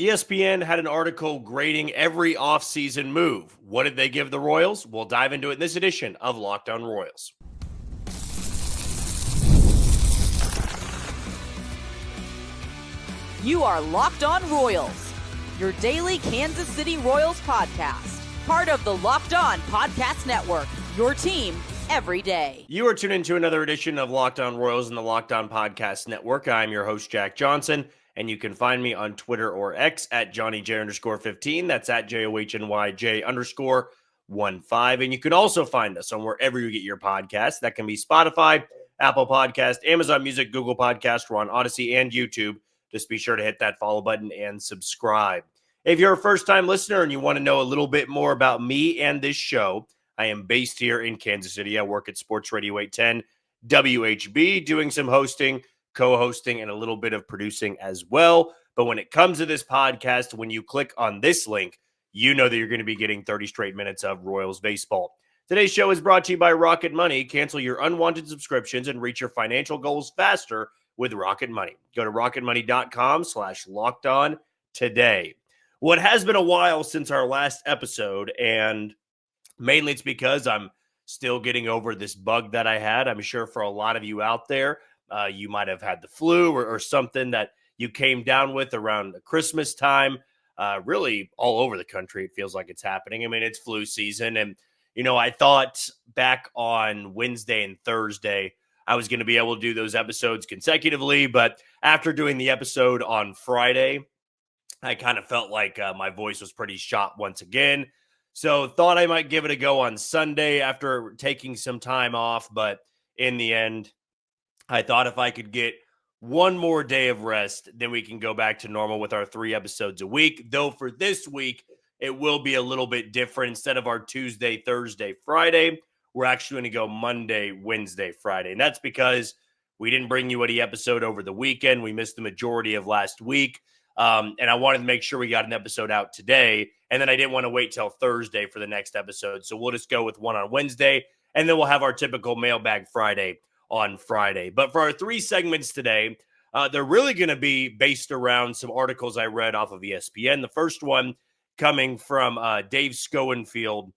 ESPN had an article grading every offseason move. What did they give the Royals? We'll dive into it in this edition of Locked On Royals. You are Locked On Royals, your daily Kansas City Royals podcast. Part of the Locked On Podcast Network, your team every day. You are tuned into another edition of Locked On Royals in the Locked On Podcast Network. I'm your host, Jack Johnson, and you can find me on Twitter or X at JohnnyJ_15. That's at JOHNYJ_15. And you can also find us on wherever you get your podcasts. That can be Spotify, Apple Podcast, Amazon Music, Google Podcast. We're on Odyssey and YouTube. Just be sure to hit that follow button and subscribe. If you're a first-time listener and you want to know a little bit more about me and this show, I am based here in Kansas City. I work at Sports Radio 810 WHB, doing some hosting, co-hosting, and a little bit of producing as well. But when it comes to this podcast, when you click on this link, you know that you're going to be getting 30 straight minutes of Royals baseball. Today's show is brought to you by Rocket Money. Cancel your unwanted subscriptions and reach your financial goals faster with Rocket Money. Go to rocketmoney.com/lockedon today. Well, it has been a while since our last episode, and mainly it's because I'm still getting over this bug that I had. I'm sure for a lot of you out there, you might have had the flu or something that you came down with around the Christmas time. Really all over the country, it feels like it's happening. I mean, it's flu season. And, you know, I thought back on Wednesday and Thursday, I was going to be able to do those episodes consecutively. But after doing the episode on Friday, I kind of felt like my voice was pretty shot once again. So thought I might give it a go on Sunday after taking some time off. But in the end, I thought if I could get one more day of rest, then we can go back to normal with our 3 episodes a week. Though for this week, it will be a little bit different. Instead of our Tuesday, Thursday, Friday, we're actually going to go Monday, Wednesday, Friday. And that's because we didn't bring you any episode over the weekend. We missed the majority of last week. And I wanted to make sure we got an episode out today. And then I didn't want to wait till Thursday for the next episode. So we'll just go with one on Wednesday. And then we'll have our typical Mailbag Friday on Friday. But for our 3 segments today, they're really going to be based around some articles I read off of ESPN. The first one coming from Dave Schoenfield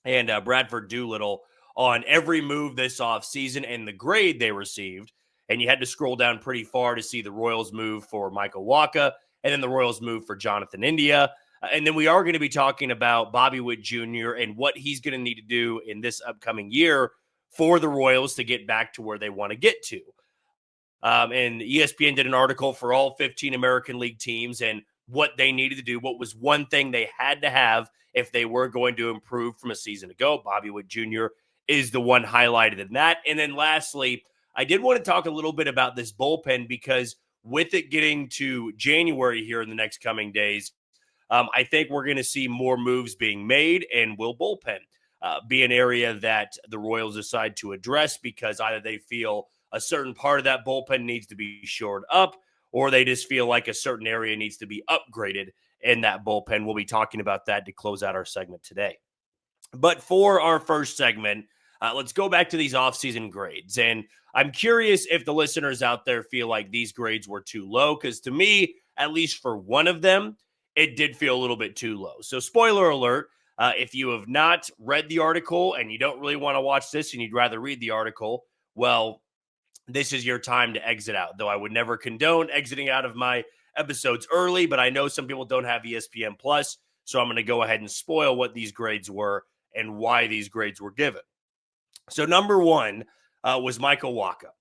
and Bradford Doolittle on every move this offseason and the grade they received. And you had to scroll down pretty far to see the Royals move for Michael Wacha and then the Royals move for Jonathan India. And then we are going to be talking about Bobby Witt Jr. and what he's going to need to do in this upcoming year for the Royals to get back to where they want to get to. And ESPN did an article for all 15 American League teams and what they needed to do, what was one thing they had to have if they were going to improve from a season ago. Bobby Witt Jr. is the one highlighted in that. And then lastly, I did want to talk a little bit about this bullpen because with it getting to January here in the next coming days, I think we're going to see more moves being made, and will bullpen be an area that the Royals decide to address because either they feel a certain part of that bullpen needs to be shored up or they just feel like a certain area needs to be upgraded in that bullpen. We'll be talking about that to close out our segment today. But for our first segment, let's go back to these offseason grades. And I'm curious if the listeners out there feel like these grades were too low, because to me, at least for one of them, it did feel a little bit too low. So spoiler alert, if you have not read the article and you don't really want to watch this and you'd rather read the article, well, this is your time to exit out. Though I would never condone exiting out of my episodes early, but I know some people don't have ESPN Plus, so I'm going to go ahead and spoil what these grades were and why these grades were given. So number 1 was Michael Wacha,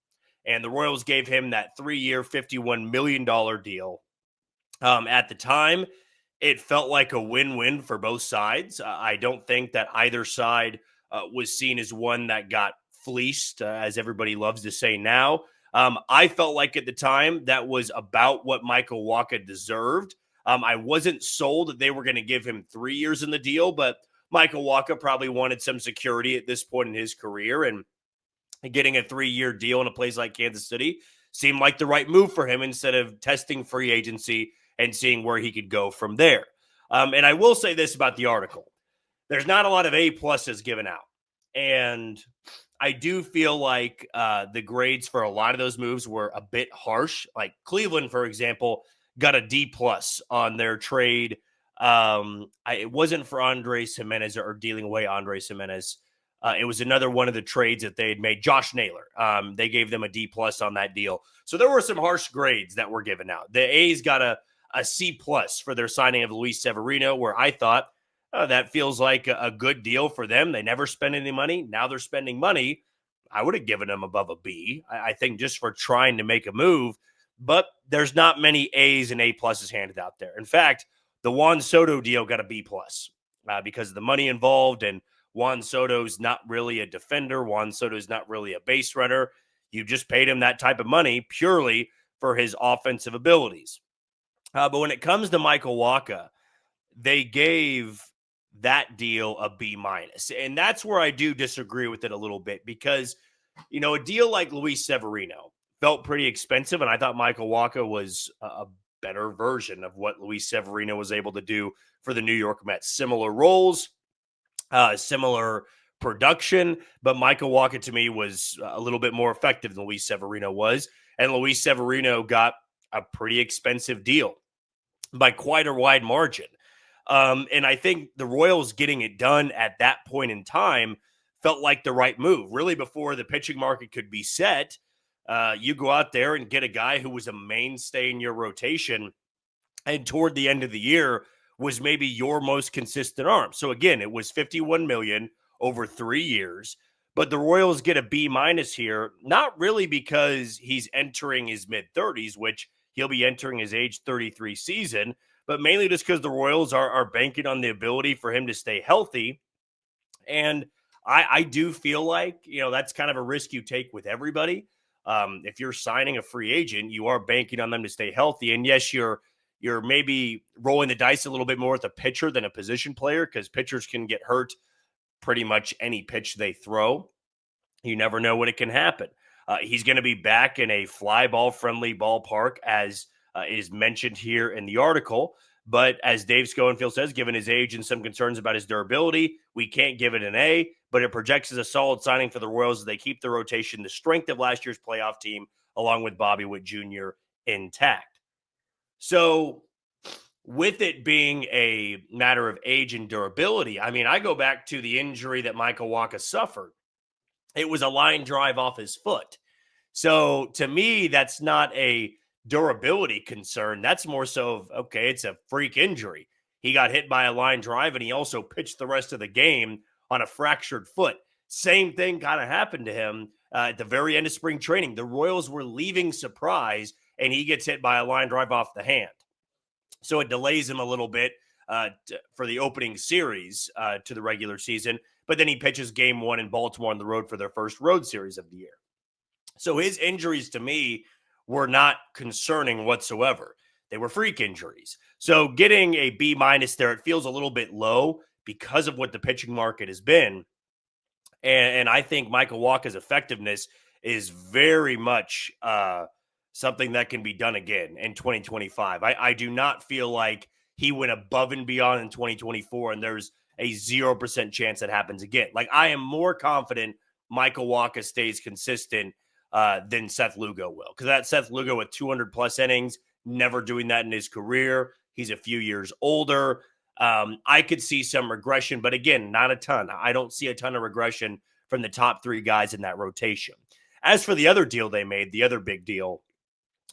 and the Royals gave him that 3-year, $51 million deal. At the time, it felt like a win-win for both sides. I don't think that either side was seen as one that got fleeced, as everybody loves to say now. I felt like at the time that was about what Michael Wacha deserved. I wasn't sold that they were going to give him 3 years in the deal, but Michael Wacha probably wanted some security at this point in his career, and getting a 3-year deal in a place like Kansas City seemed like the right move for him instead of testing free agency and seeing where he could go from there. And I will say this about the article. There's not a lot of A-pluses given out. And I do feel like the grades for a lot of those moves were a bit harsh. Like Cleveland, for example, got a D plus on their trade. It wasn't for Andres Gimenez or dealing away Andres Gimenez. It was another one of the trades that they had made. Josh Naylor. They gave them a D plus on that deal. So there were some harsh grades that were given out. The A's got a C plus for their signing of Luis Severino, where I thought that feels like a good deal for them. They never spend any money. Now they're spending money. I would have given them above a B. I think just for trying to make a move. But there's not many A's and A pluses handed out there. In fact, the Juan Soto deal got a B plus because of the money involved, and Juan Soto's not really a defender. Juan Soto's not really a base runner. You just paid him that type of money purely for his offensive abilities. But when it comes to Michael Wacha, they gave that deal a B minus. And that's where I do disagree with it a little bit because, a deal like Luis Severino felt pretty expensive. And I thought Michael Wacha was a better version of what Luis Severino was able to do for the New York Mets. Similar roles, similar production, but Michael Wacha to me was a little bit more effective than Luis Severino was. And Luis Severino got a pretty expensive deal by quite a wide margin. And I think the Royals getting it done at that point in time felt like the right move. Really, before the pitching market could be set, you go out there and get a guy who was a mainstay in your rotation and toward the end of the year was maybe your most consistent arm. So again, it was $51 million over 3 years, but the Royals get a B minus here, not really because he's entering his mid-30s, which he'll be entering his age 33 season, but mainly just because the Royals are banking on the ability for him to stay healthy. And I do feel like, that's kind of a risk you take with everybody. If you're signing a free agent, you are banking on them to stay healthy. And yes, you're maybe rolling the dice a little bit more with a pitcher than a position player because pitchers can get hurt pretty much any pitch they throw. You never know when it can happen. He's going to be back in a fly ball friendly ballpark, as is mentioned here in the article. But as Dave Schoenfield says, given his age and some concerns about his durability, we can't give it an A, but it projects as a solid signing for the Royals as they keep the rotation, the strength of last year's playoff team, along with Bobby Witt Jr. intact. So with it being a matter of age and durability, I go back to the injury that Michael Wacha suffered. It was a line drive off his foot. So to me, that's not a durability concern. That's more so of, okay, it's a freak injury. He got hit by a line drive and he also pitched the rest of the game on a fractured foot. Same thing kind of happened to him at the very end of spring training. The Royals were leaving Surprise and he gets hit by a line drive off the hand. So it delays him a little bit for the opening series to the regular season. But then he pitches game 1 in Baltimore on the road for their first road series of the year. So his injuries to me were not concerning whatsoever. They were freak injuries. So getting a B minus there, it feels a little bit low because of what the pitching market has been. And I think Michael Wacha's effectiveness is very much something that can be done again in 2025. I do not feel like he went above and beyond in 2024, and there's a 0% chance that happens again. Like, I am more confident Michael Wacha stays consistent than Seth Lugo will. Because that Seth Lugo with 200-plus innings, never doing that in his career. He's a few years older. I could see some regression, but again, not a ton. I don't see a ton of regression from the top 3 guys in that rotation. As for the other deal they made, the other big deal,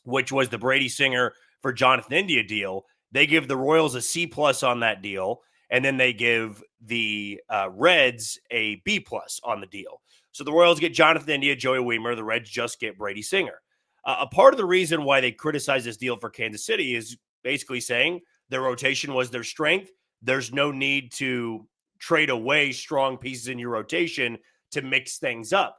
which was the Brady Singer for Jonathan India deal, they give the Royals a C-plus on that deal, and then they give the Reds a B-plus on the deal. So the Royals get Jonathan India, Joey Wiemer. The Reds just get Brady Singer. A part of the reason why they criticize this deal for Kansas City is basically saying their rotation was their strength. There's no need to trade away strong pieces in your rotation to mix things up.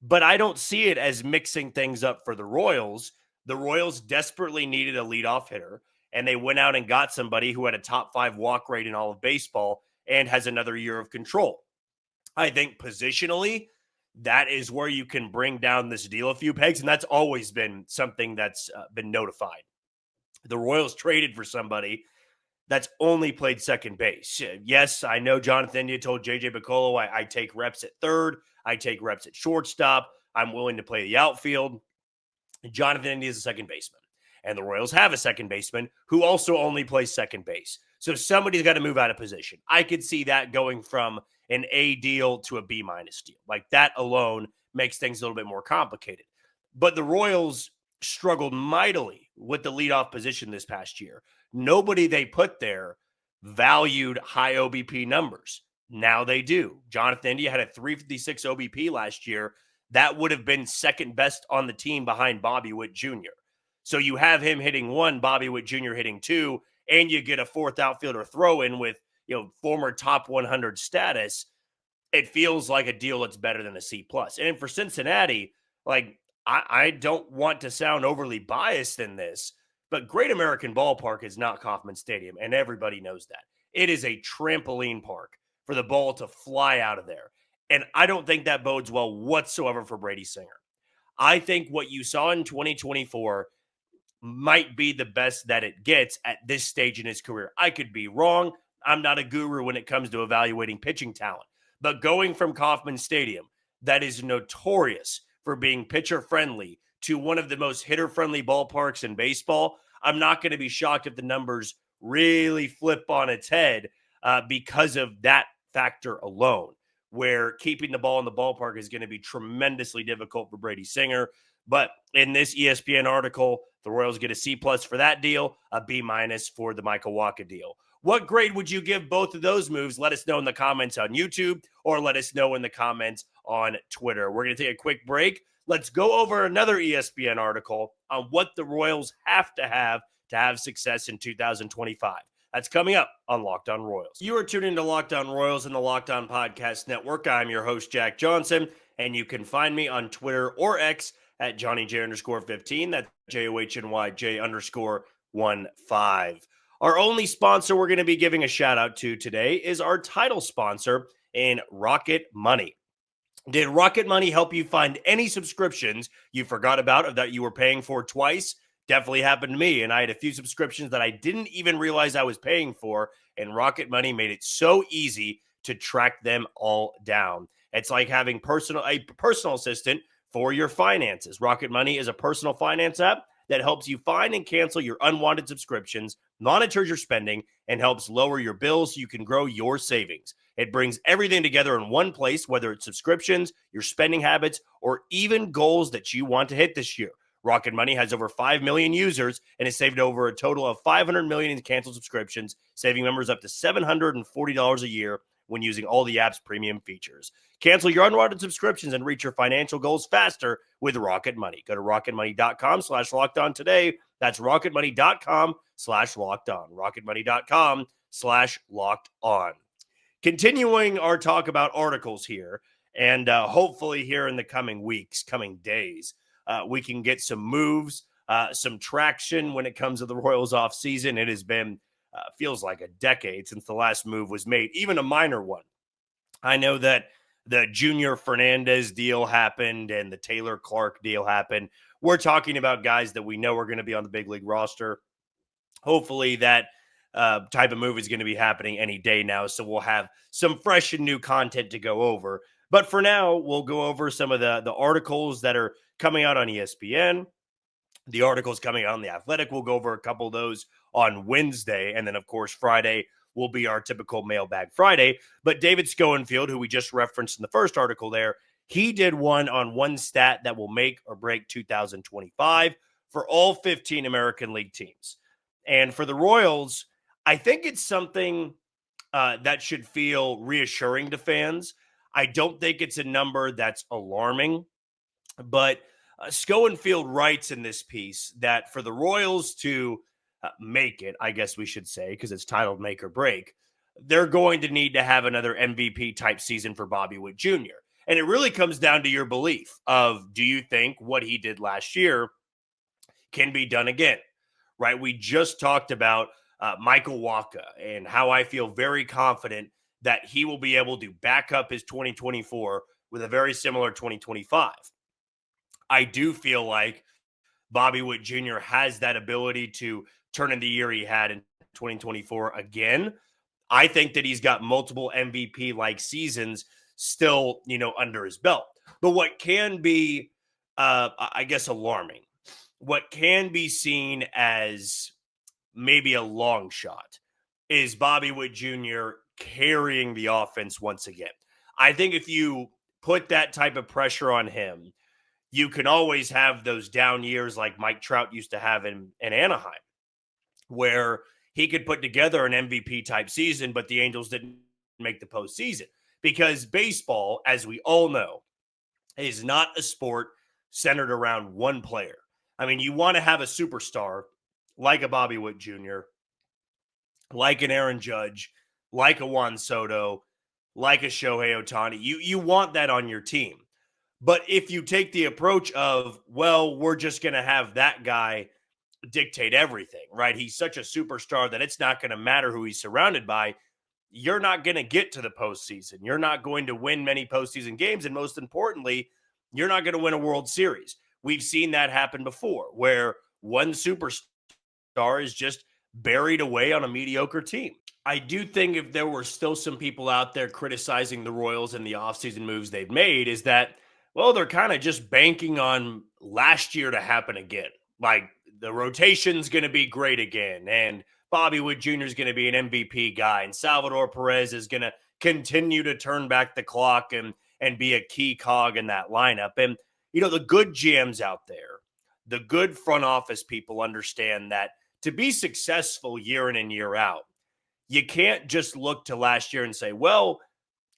But I don't see it as mixing things up for the Royals. The Royals desperately needed a leadoff hitter, and they went out and got somebody who had a top 5 walk rate in all of baseball and has another year of control. I think positionally, that is where you can bring down this deal a few pegs, and that's always been something that's been notified. The Royals traded for somebody that's only played second base. Yes, I know Jonathan India told J.J. Piccolo, I take reps at third, I take reps at shortstop, I'm willing to play the outfield. Jonathan India is a second baseman. and the Royals have a second baseman who also only plays second base. So somebody's got to move out of position. I could see that going from an A deal to a B minus deal. Like that alone makes things a little bit more complicated. But the Royals struggled mightily with the leadoff position this past year. Nobody they put there valued high OBP numbers. Now they do. Jonathan India had a 356 OBP last year. That would have been second best on the team behind Bobby Witt Jr. So you have him hitting one, Bobby Witt Jr. hitting two, and you get a fourth outfielder throw in with, former top 100 status. It feels like a deal that's better than a C plus. And for Cincinnati, like I don't want to sound overly biased in this, but Great American Ballpark is not Kauffman Stadium, and everybody knows that. It is a trampoline park for the ball to fly out of there. And I don't think that bodes well whatsoever for Brady Singer. I think what you saw in 2024 might be the best that it gets at this stage in his career. I could be wrong. I'm not a guru when it comes to evaluating pitching talent. But going from Kauffman Stadium, that is notorious for being pitcher-friendly, to one of the most hitter-friendly ballparks in baseball, I'm not going to be shocked if the numbers really flip on its head because of that factor alone, where keeping the ball in the ballpark is going to be tremendously difficult for Brady Singer. But in this ESPN article, the Royals get a C plus for that deal, a B minus for the Michael Wacha deal. What grade would you give both of those moves? Let us know in the comments on YouTube, or let us know in the comments on Twitter. We're going to take a quick break. Let's go over another ESPN article on what the Royals have to have success in 2025. That's coming up on Locked On Royals. You are tuned into Locked On Royals and the Locked On Podcast Network. I'm your host, Jack Johnson, and you can find me on Twitter or X at JohnnyJ_15. That's JOHNYJ_15. Our only sponsor we're going to be giving a shout out to today is our title sponsor in Rocket Money. Did Rocket Money help you find any subscriptions you forgot about or that you were paying for twice? Definitely happened to me, and I had a few subscriptions that I didn't even realize I was paying for, and Rocket Money made it so easy to track them all down. It's like having a personal assistant for your finances. Rocket Money is a personal finance app that helps you find and cancel your unwanted subscriptions, monitors your spending, and helps lower your bills so you can grow your savings. It brings everything together in one place, whether it's subscriptions, your spending habits, or even goals that you want to hit this year. Rocket Money has over 5 million users and has saved over a total of $500 million in canceled subscriptions, saving members up to $740 a year when using all the app's premium features. Cancel your unwanted subscriptions and reach your financial goals faster with Rocket Money. Go to rocketmoney.com/lockedon today. That's rocketmoney.com/lockedon. rocketmoney.com/lockedon. Continuing our talk about articles here, and hopefully here in the coming weeks, coming days, we can get some moves, some traction when it comes to the Royals offseason. It has been, feels like a decade since the last move was made, even a minor one. I know that the Junior Fernandez deal happened and the Taylor Clark deal happened. We're talking about guys that we know are going to be on the big league roster. Hopefully that type of move is going to be happening any day now, so we'll have some fresh and new content to go over. But for now, we'll go over some of the articles that are coming out on ESPN. The articles coming out on The Athletic, we'll go over a couple of those on Wednesday. And then, of course, Friday will be our typical Mailbag Friday. But David Schoenfield, who we just referenced in the first article there, he did one on one stat that will make or break 2025 for all 15 American League teams. And for the Royals, I think it's something that should feel reassuring to fans. I don't think it's a number that's alarming, but Schoenfield writes in this piece that for the Royals to make it, I guess we should say, because it's titled Make or Break, they're going to need to have another MVP type season for Bobby Witt Jr. And it really comes down to your belief of, do you think what he did last year can be done again? Right? We just talked about Michael Wacha and how I feel very confident that he will be able to back up his 2024 with a very similar 2025. I do feel like Bobby Witt Jr. has that ability to turn in the year he had in 2024 again. I think that he's got multiple MVP-like seasons still, under his belt. But what can be, I guess, alarming what can be seen as maybe a long shot is Bobby Witt Jr. carrying the offense once again. I think if you put that type of pressure on him, you can always have those down years like Mike Trout used to have in Anaheim, where he could put together an MVP type season, but the Angels didn't make the postseason. Because baseball, as we all know, is not a sport centered around one player. I mean, you want to have a superstar like a Bobby Witt Jr., like an Aaron Judge, like a Juan Soto, like a Shohei Ohtani. You want that on your team. But if you take the approach of, well, we're just going to have that guy dictate everything, right? He's such a superstar that it's not going to matter who he's surrounded by. You're not going to get to the postseason. You're not going to win many postseason games. And most importantly, you're not going to win a World Series. We've seen that happen before, where one superstar is just buried away on a mediocre team. I do think if there were still some people out there criticizing the Royals and the offseason moves they've made, is that, well, they're kind of just banking on last year to happen again. Like the rotation's going to be great again, and Bobby Witt Jr. is going to be an MVP guy, and Salvador Perez is going to continue to turn back the clock and be a key cog in that lineup. And, you know, the good GMs out there, the good front office people understand that to be successful year in and year out, you can't just look to last year and say, well,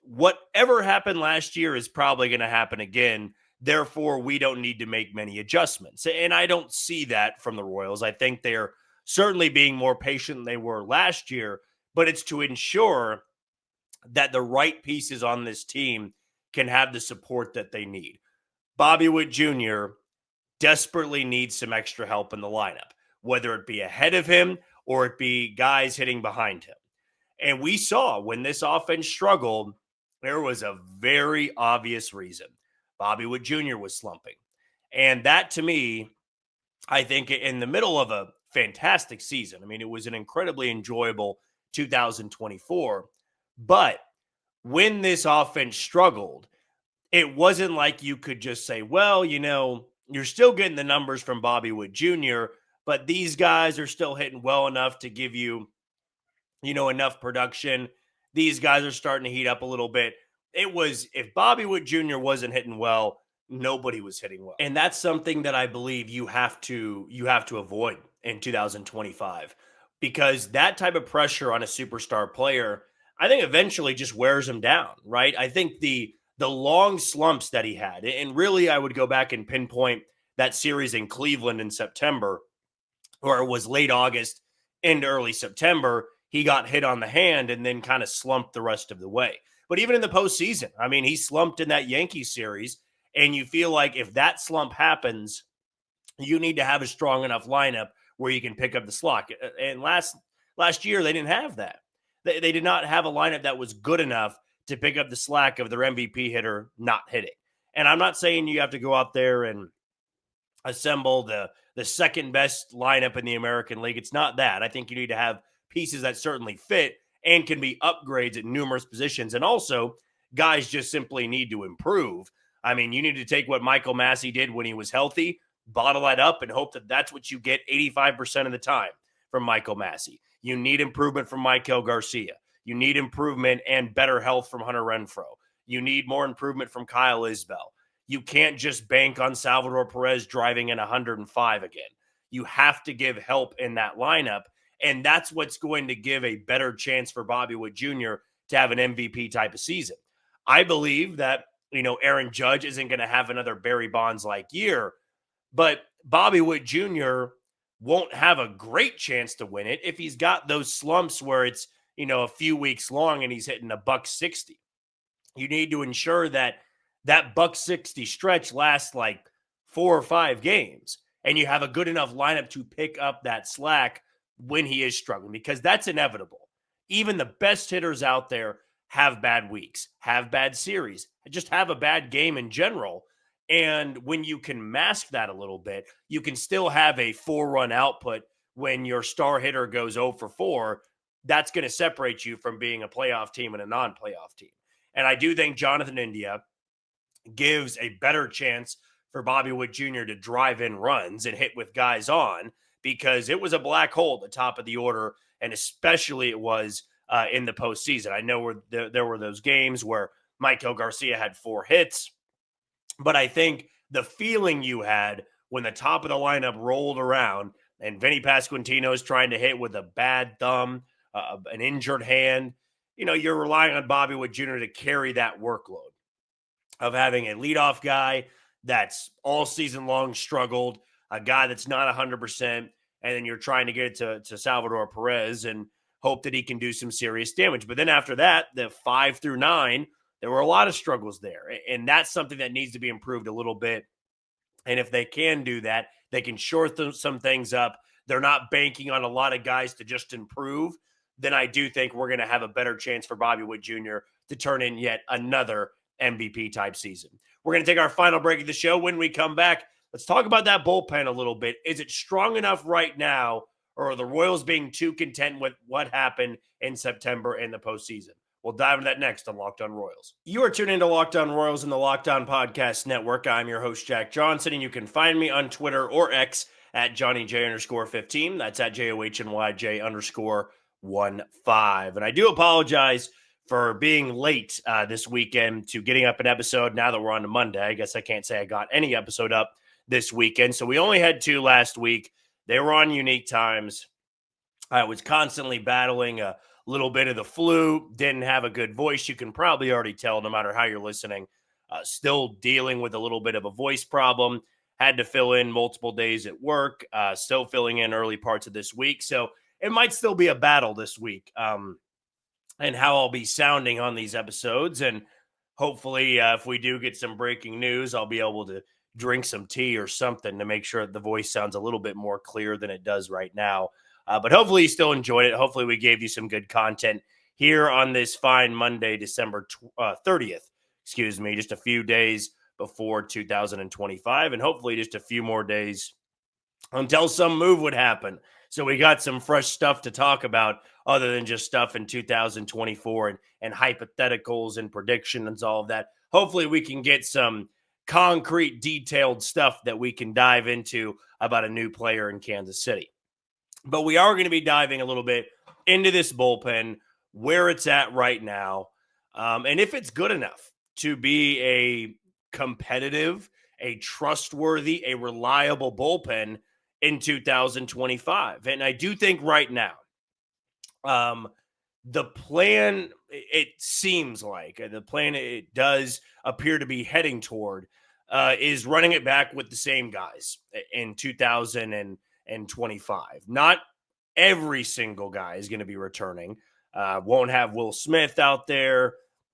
whatever happened last year is probably going to happen again. Therefore, we don't need to make many adjustments. And I don't see that from the Royals. I think they're certainly being more patient than they were last year, but it's to ensure that the right pieces on this team can have the support that they need. Bobby Witt Jr. desperately needs some extra help in the lineup, whether it be ahead of him or it be guys hitting behind him. And we saw when this offense struggled, there was a very obvious reason. Bobby Witt Jr. was slumping. And that, to me, I think in the middle of a fantastic season, I mean, it was an incredibly enjoyable 2024. But when this offense struggled, it wasn't like you could just say, well, you know, you're still getting the numbers from Bobby Witt Jr., but these guys are still hitting well enough to give you, you know, enough production. These guys are starting to heat up a little bit. It was, if Bobby Witt Jr. wasn't hitting well, nobody was hitting well. And that's something that I believe you have to avoid in 2025, because that type of pressure on a superstar player, I think eventually just wears him down, right? I think the long slumps that he had, and really I would go back and pinpoint that series in Cleveland in September, or it was late August into early September, he got hit on the hand and then kind of slumped the rest of the way. But even in the postseason, I mean, he slumped in that Yankees series, and you feel like if that slump happens, you need to have a strong enough lineup where you can pick up the slack. And last year, they didn't have that. They did not have a lineup that was good enough to pick up the slack of their MVP hitter not hitting. And I'm not saying you have to go out there and assemble the second best lineup in the American League. It's not that. I think you need to have pieces that certainly fit and can be upgrades at numerous positions. And also, guys just simply need to improve. I mean, you need to take what Michael Massey did when he was healthy, bottle that up, and hope that that's what you get 85% of the time from Michael Massey. You need improvement from Maikel Garcia. You need improvement and better health from Hunter Renfroe. You need more improvement from Kyle Isbell. You can't just bank on Salvador Perez driving in 105 again. You have to give help in that lineup, and that's what's going to give a better chance for Bobby Witt Jr. to have an MVP type of season. I believe that, you know, Aaron Judge isn't going to have another Barry Bonds-like year, but Bobby Witt Jr. won't have a great chance to win it if he's got those slumps where it's, you know, a few weeks long and he's hitting $160. You need to ensure that that $160 stretch lasts like 4 or 5 games, and you have a good enough lineup to pick up that slack when he is struggling, because that's inevitable. Even the best hitters out there have bad weeks, have bad series, just have a bad game in general. And when you can mask that a little bit, you can still have a 4-run output when your star hitter goes 0 for 4. That's going to separate you from being a playoff team and a non-playoff team. And I do think Jonathan India gives a better chance for Bobby Witt Jr. to drive in runs and hit with guys on, because it was a black hole at the top of the order, and especially it was in the postseason. I know there were those games where Michael Garcia had 4 hits, but I think the feeling you had when the top of the lineup rolled around and Vinny Pasquantino's trying to hit with a bad thumb, an injured hand, you're relying on Bobby Witt Jr. to carry that workload of having a leadoff guy that's all season long struggled, a guy that's not 100%, and then you're trying to get it to Salvador Perez and hope that he can do some serious damage. But then after that, the 5 through 9, there were a lot of struggles there, and that's something that needs to be improved a little bit. And if they can do that, they can shore some things up. They're not banking on a lot of guys to just improve. Then I do think we're going to have a better chance for Bobby Witt Jr. to turn in yet another MVP type season. We're going to take our final break of the show. When we come back, let's talk about that bullpen a little bit. Is it strong enough right now, or are the Royals being too content with what happened in September in the postseason? We'll dive into that next on Locked On Royals. You are tuned into Locked On Royals in the Locked On Podcast Network. I'm your host, Jack Johnson, and you can find me on Twitter or X at JohnnyJ_15. That's at JOHNYJ_15. And I do apologize for being late this weekend to getting up an episode now that we're on to Monday. I guess I can't say I got any episode up this weekend. So we only had 2 last week. They were on unique times. I was constantly battling a little bit of the flu, didn't have a good voice. You can probably already tell no matter how you're listening. Still dealing with a little bit of a voice problem. Had to fill in multiple days at work. Still filling in early parts of this week. So it might still be a battle this week. And how I'll be sounding on these episodes. And hopefully, if we do get some breaking news, I'll be able to drink some tea or something to make sure the voice sounds a little bit more clear than it does right now. But hopefully you still enjoyed it. Hopefully we gave you some good content here on this fine Monday, December 30th. Just a few days before 2025. And hopefully just a few more days until some move would happen. So we got some fresh stuff to talk about other than just stuff in 2024 and hypotheticals and predictions and all of that. Hopefully we can get some concrete, detailed stuff that we can dive into about a new player in Kansas City. But we are going to be diving a little bit into this bullpen, where it's at right now, and if it's good enough to be a competitive, a trustworthy, a reliable bullpen in 2025. And I do think right now, the plan, it seems like the plan it does appear to be heading toward is running it back with the same guys in 2025. Not every single guy is going to be returning. Won't have Will Smith out there.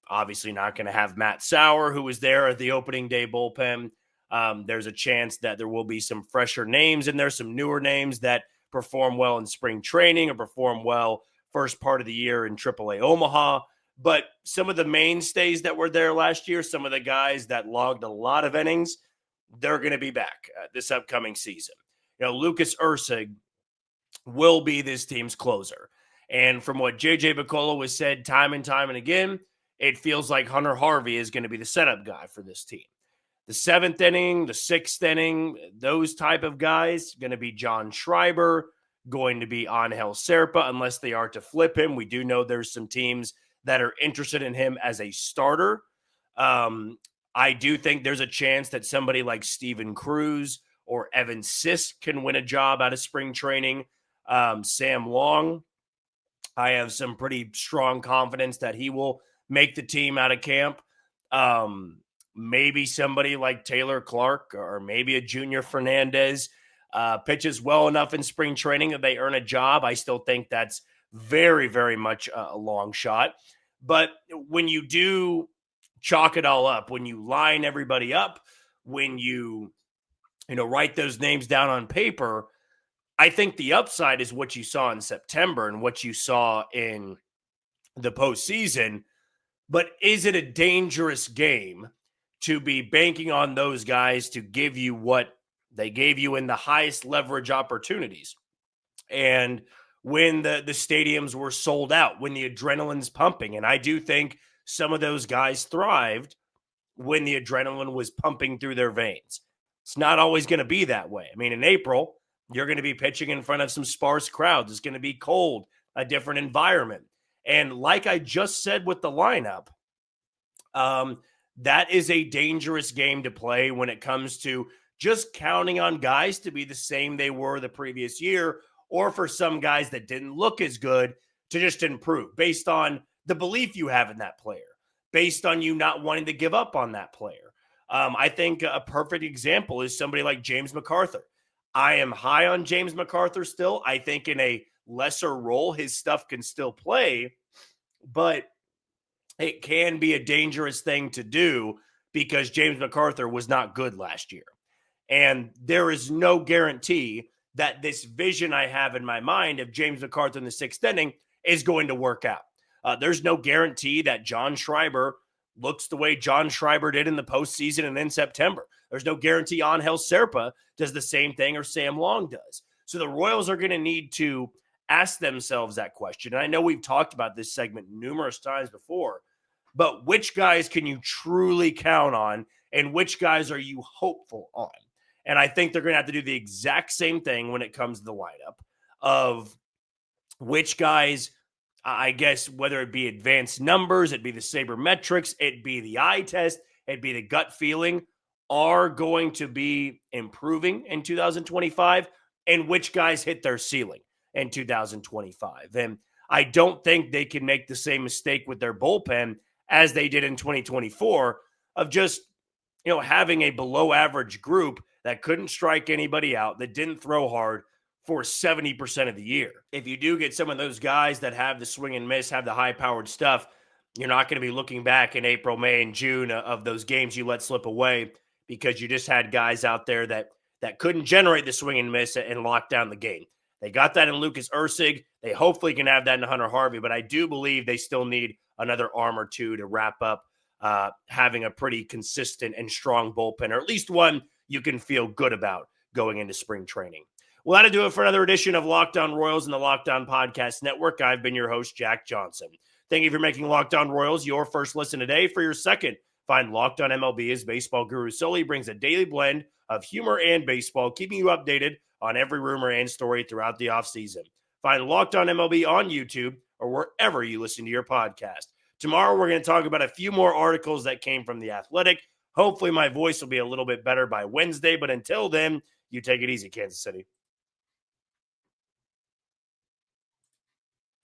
Obviously not going to have Matt Sauer, who was there at the opening day bullpen. There's a chance that there will be some fresher names in there, some newer names that perform well in spring training or perform well first part of the year in AAA Omaha. But some of the mainstays that were there last year, some of the guys that logged a lot of innings, they're going to be back this upcoming season. Lucas Erceg will be this team's closer. And from what J.J. Picollo has said time and time and again, it feels like Hunter Harvey is going to be the setup guy for this team. The 7th inning, the 6th inning, those type of guys, going to be John Schreiber, going to be Angel Serpa, unless they are to flip him. We do know there's some teams that are interested in him as a starter. I do think there's a chance that somebody like Steven Cruz or Evan Sisk can win a job out of spring training. Sam Long, I have some pretty strong confidence that he will make the team out of camp. Maybe somebody like Taylor Clark or maybe a Junior Fernandez pitches well enough in spring training that they earn a job. I still think that's very, very much a long shot. But when you do chalk it all up, when you line everybody up, when you write those names down on paper, I think the upside is what you saw in September and what you saw in the postseason. But is it a dangerous game to be banking on those guys to give you what they gave you in the highest leverage opportunities? And when the stadiums were sold out, when the adrenaline's pumping, and I do think some of those guys thrived when the adrenaline was pumping through their veins. It's not always going to be that way. I mean, in April, you're going to be pitching in front of some sparse crowds. It's going to be cold, a different environment. And like I just said with the lineup, that is a dangerous game to play when it comes to just counting on guys to be the same they were the previous year, or for some guys that didn't look as good to just improve based on the belief you have in that player, based on you not wanting to give up on that player. I think a perfect example is somebody like James MacArthur. I am high on James MacArthur still. I think in a lesser role, his stuff can still play, but it can be a dangerous thing to do because James MacArthur was not good last year. And there is no guarantee that this vision I have in my mind of James MacArthur in the sixth inning is going to work out. There's no guarantee that John Schreiber looks the way John Schreiber did in the postseason and in September. There's no guarantee Angel Serpa does the same thing or Sam Long does. So the Royals are going to need to ask themselves that question. And I know we've talked about this segment numerous times before, but which guys can you truly count on and which guys are you hopeful on? And I think they're going to have to do the exact same thing when it comes to the lineup of which guys, I guess, whether it be advanced numbers, it'd be the sabermetrics, it'd be the eye test, it'd be the gut feeling, are going to be improving in 2025, and which guys hit their ceiling in 2025. And I don't think they can make the same mistake with their bullpen as they did in 2024 of just, having a below average group that couldn't strike anybody out, that didn't throw hard for 70% of the year. If you do get some of those guys that have the swing and miss, have the high powered stuff, you're not going to be looking back in April, May, and June of those games you let slip away because you just had guys out there that couldn't generate the swing and miss and lock down the game. They got that in Lucas Erceg. They hopefully can have that in Hunter Harvey, but I do believe they still need another arm or two to wrap up having a pretty consistent and strong bullpen, or at least one you can feel good about going into spring training. Well, that'll do it for another edition of Locked On Royals and the Locked On Podcast Network. I've been your host, Jack Johnson. Thank you for making Locked On Royals your first listen today. For your second, find Locked On MLB as baseball guru Sully brings a daily blend of humor and baseball, keeping you updated on every rumor and story throughout the offseason. Find Locked On MLB on YouTube or wherever you listen to your podcast. Tomorrow, we're going to talk about a few more articles that came from The Athletic. Hopefully, my voice will be a little bit better by Wednesday, but until then, you take it easy, Kansas City.